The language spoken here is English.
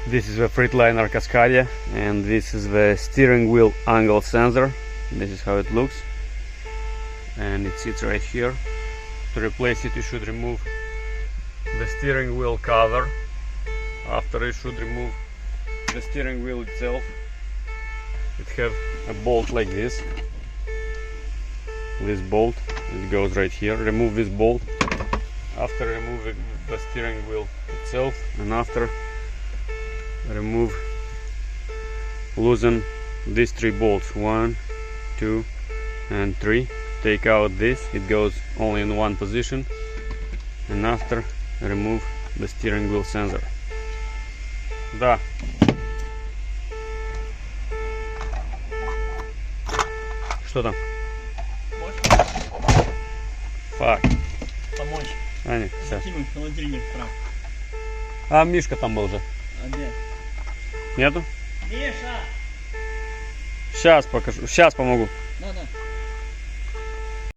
This is the Freightliner Cascadia, and this is the steering wheel angle sensor. This is how it looks, and it sits right here. To replace it, you should remove the steering wheel cover. After, you should remove the steering wheel itself. It have a bolt like this. This bolt, it goes right here. Remove this bolt. After, remove the steering wheel itself, and after, loosen these 3 bolts, 1, 2 and 3. Take out this, it goes only in one position, and after, remove the steering wheel sensor. Да. Что там? Фак. Помочь. Аня, сейчас. Закинуть в холодильник прям. А Мишка там был же. А где? Нету? Миша! Сейчас покажу. Сейчас помогу. Да.